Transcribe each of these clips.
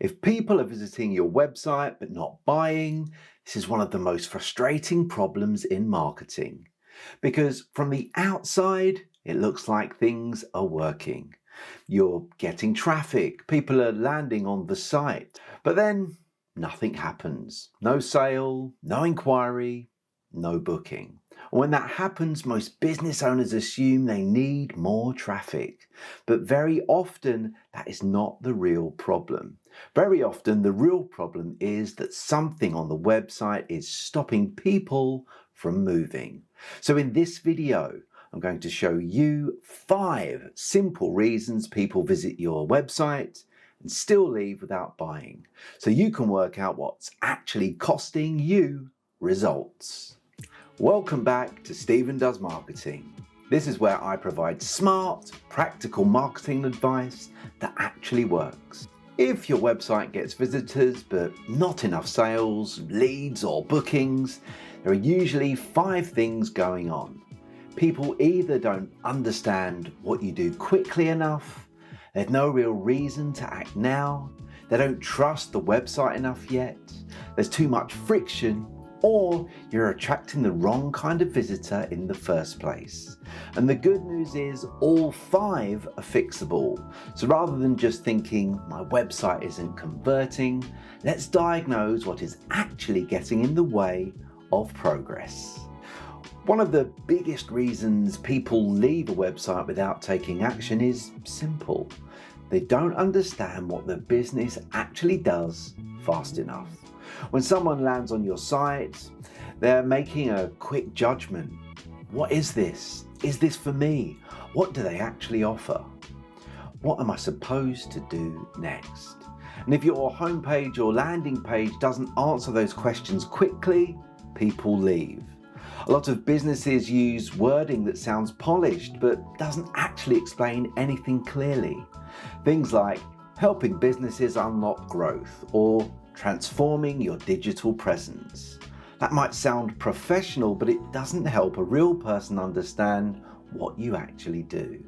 If people are visiting your website but not buying, this is one of the most frustrating problems in marketing. Because from the outside, it looks like things are working. You're getting traffic, people are landing on the site, but then nothing happens. No sale, no inquiry, no booking. And when that happens, most business owners assume they need more traffic. But very often, that is not the real problem. Very often, the real problem is that something on the website is stopping people from moving. So in this video, I'm going to show you 5 simple reasons people visit your website and still leave without buying, so you can work out what's actually costing you results. Welcome back to Stephen Does Marketing. This is where I provide smart, practical marketing advice that actually works. If your website gets visitors but not enough sales, leads or bookings, there are usually 5 things going on. People either don't understand what you do quickly enough, there's no real reason to act now, they don't trust the website enough yet, there's too much friction, or you're attracting the wrong kind of visitor in the first place. And the good news is all 5 are fixable. So rather than just thinking my website isn't converting, let's diagnose what is actually getting in the way of progress. One of the biggest reasons people leave a website without taking action is simple. They don't understand what the business actually does fast enough. When someone lands on your site, they're making a quick judgment. What is this? Is this for me? What do they actually offer? What am I supposed to do next? And if your homepage or landing page doesn't answer those questions quickly, people leave. A lot of businesses use wording that sounds polished but doesn't actually explain anything clearly. Things like helping businesses unlock growth or transforming your digital presence. That might sound professional, but it doesn't help a real person understand what you actually do.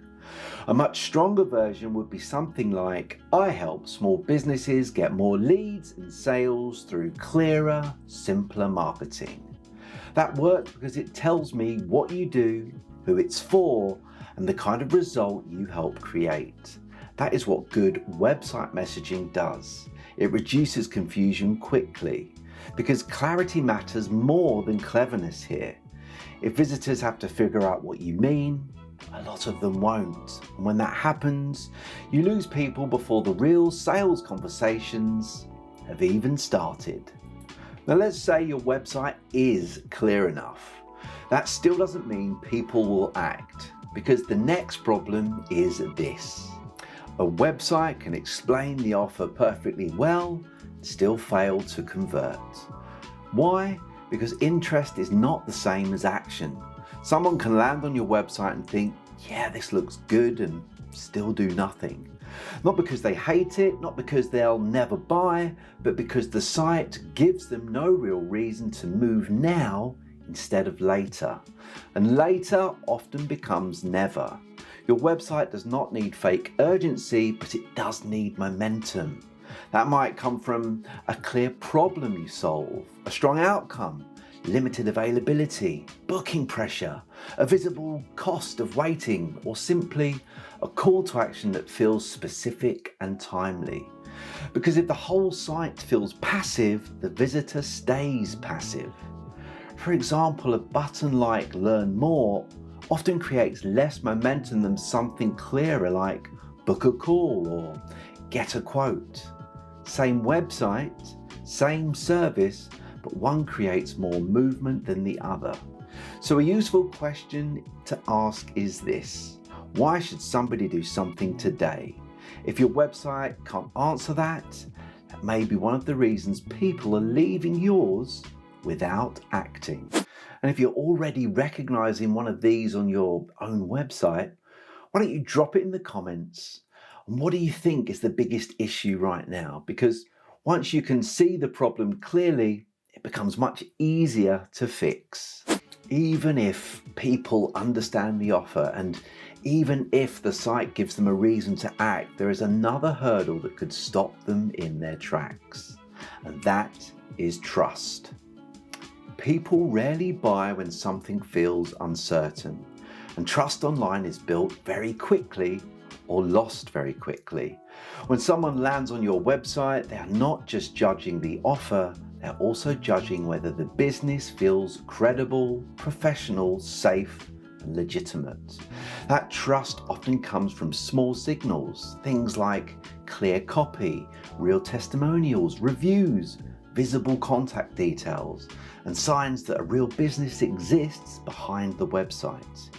A much stronger version would be something like, I help small businesses get more leads and sales through clearer, simpler marketing. That works because it tells me what you do, who it's for, and the kind of result you help create. That is what good website messaging does. It reduces confusion quickly, because clarity matters more than cleverness here. If visitors have to figure out what you mean, a lot of them won't. And when that happens, you lose people before the real sales conversations have even started. Now let's say your website is clear enough. That still doesn't mean people will act, because the next problem is this. A website can explain the offer perfectly well, still fail to convert. Why? Because interest is not the same as action. Someone can land on your website and think, yeah, this looks good, and still do nothing. Not because they hate it, not because they'll never buy, but because the site gives them no real reason to move now instead of later. And later often becomes never. Your website does not need fake urgency, but it does need momentum. That might come from a clear problem you solve, a strong outcome, limited availability, booking pressure, a visible cost of waiting, or simply a call to action that feels specific and timely. Because if the whole site feels passive, the visitor stays passive. For example, a button like Learn More often creates less momentum than something clearer like Book a Call or Get a Quote. Same website, same service, but one creates more movement than the other. So a useful question to ask is this: why should somebody do something today? If your website can't answer that, that may be one of the reasons people are leaving yours without acting. And if you're already recognizing one of these on your own website, why don't you drop it in the comments? And what do you think is the biggest issue right now? Because once you can see the problem clearly, it becomes much easier to fix. Even if people understand the offer, and Even if the site gives them a reason to act, there is another hurdle that could stop them in their tracks, and that is trust. People rarely buy when something feels uncertain, and trust online is built very quickly or lost very quickly. When someone lands on your website, they are not just judging the offer, they're also judging whether the business feels credible, professional, safe, and legitimate. That trust often comes from small signals, things like clear copy, real testimonials, reviews, visible contact details, and signs that a real business exists behind the website.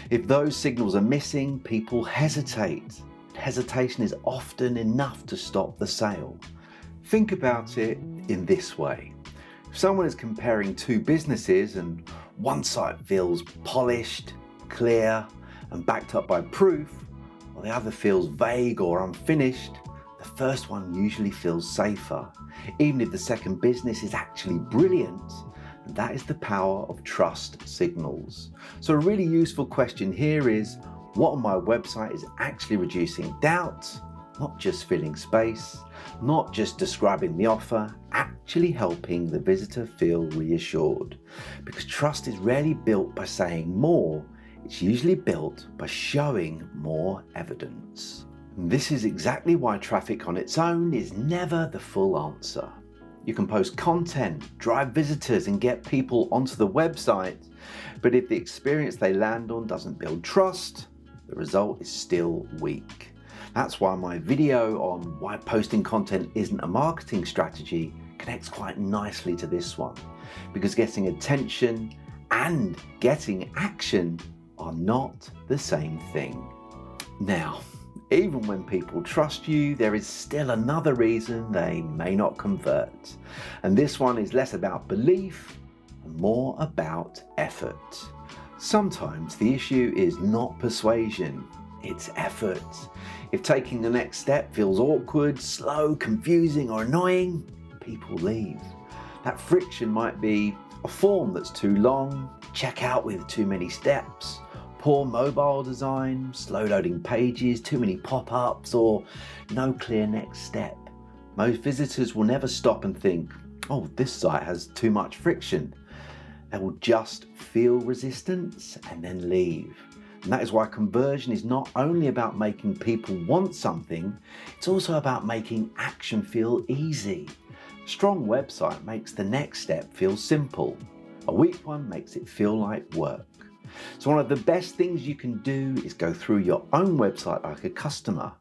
If those signals are missing, people hesitate. Hesitation is often enough to stop the sale. Think about it in this way. If someone is comparing two businesses and one site feels polished, clear, and backed up by proof, while the other feels vague or unfinished, the first one usually feels safer, even if the second business is actually brilliant. And that is the power of trust signals. So a really useful question here is, what on my website is actually reducing doubt, not just filling space, not just describing the offer, actually helping the visitor feel reassured. Because trust is rarely built by saying more, it's usually built by showing more evidence. And this is exactly why traffic on its own is never the full answer. You can post content, drive visitors, and get people onto the website, but if the experience they land on doesn't build trust, the result is still weak. That's why my video on why posting content isn't a marketing strategy connects quite nicely to this one, because getting attention and getting action are not the same thing. Now, even when people trust you, there is still another reason they may not convert. And this one is less about belief and more about effort. Sometimes the issue is not persuasion, it's effort. If taking the next step feels awkward, slow, confusing, or annoying, people leave. That friction might be a form that's too long, checkout with too many steps, poor mobile design, slow loading pages, too many pop-ups, or no clear next step. Most visitors will never stop and think, oh, this site has too much friction. They will just feel resistance and then leave. And that is why conversion is not only about making people want something, it's also about making action feel easy. A strong website makes the next step feel simple. A weak one makes it feel like work. So one of the best things you can do is go through your own website like a customer.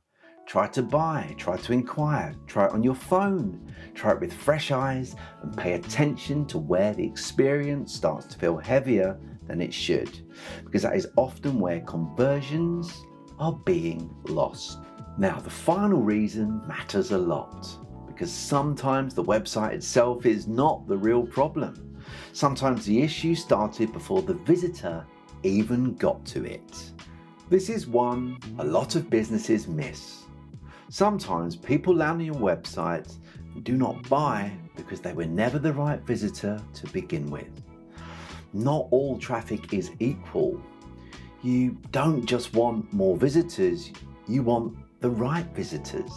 Try to buy, try to inquire, try it on your phone, try it with fresh eyes, and pay attention to where the experience starts to feel heavier than it should, because that is often where conversions are being lost. Now, the final reason matters a lot, because sometimes the website itself is not the real problem. Sometimes the issue started before the visitor even got to it. This is one a lot of businesses miss. Sometimes people land on your website and do not buy because they were never the right visitor to begin with. Not all traffic is equal. You don't just want more visitors, you want the right visitors.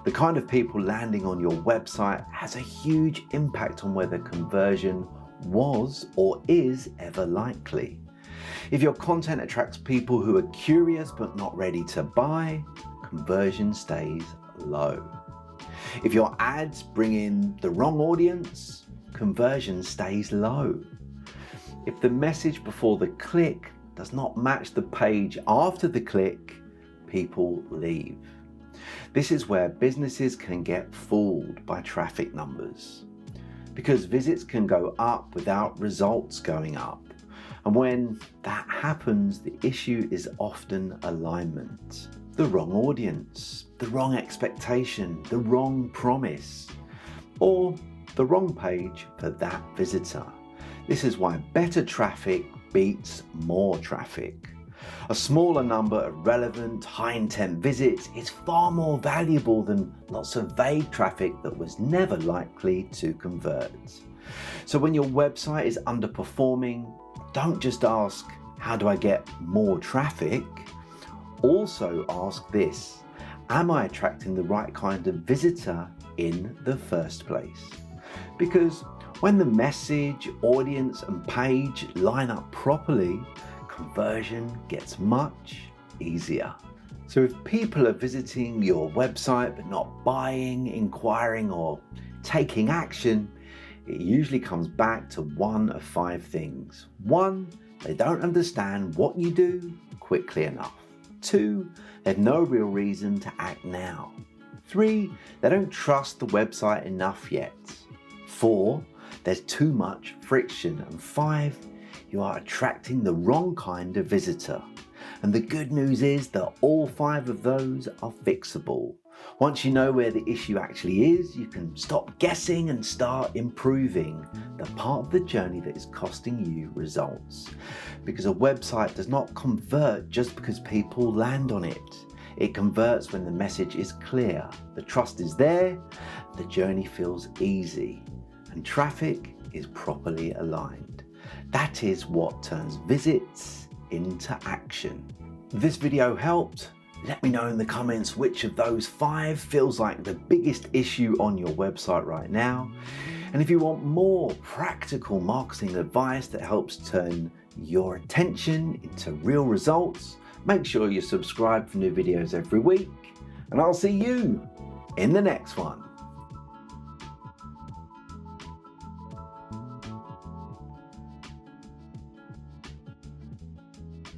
The kind of people landing on your website has a huge impact on whether conversion was or is ever likely. If your content attracts people who are curious but not ready to buy, conversion stays low. If your ads bring in the wrong audience, conversion stays low. If the message before the click does not match the page after the click, people leave. This is where businesses can get fooled by traffic numbers, because visits can go up without results going up. And when that happens, the issue is often alignment. The wrong audience, the wrong expectation, the wrong promise, or the wrong page for that visitor. This is why better traffic beats more traffic. A smaller number of relevant, high-intent visits is far more valuable than lots of vague traffic that was never likely to convert. So when your website is underperforming, don't just ask, how do I get more traffic? Also ask this: am I attracting the right kind of visitor in the first place? Because when the message, audience, and page line up properly, conversion gets much easier. So if people are visiting your website but not buying, inquiring, or taking action, it usually comes back to one of 5 things. 1, they don't understand what you do quickly enough. 2, they have no real reason to act now. 3, they don't trust the website enough yet. 4, there's too much friction. And 5, you are attracting the wrong kind of visitor. And the good news is that all 5 of those are fixable. Once you know where the issue actually is, you can stop guessing and start improving the part of the journey that is costing you results. Because a website does not convert just because people land on it. It converts when the message is clear, the trust is there, the journey feels easy, and traffic is properly aligned. That is what turns visits into action. If this video helped, let me know in the comments which of those 5 feels like the biggest issue on your website right now. And if you want more practical marketing advice that helps turn your attention into real results, make sure you're subscribed for new videos every week. And I'll see you in the next one.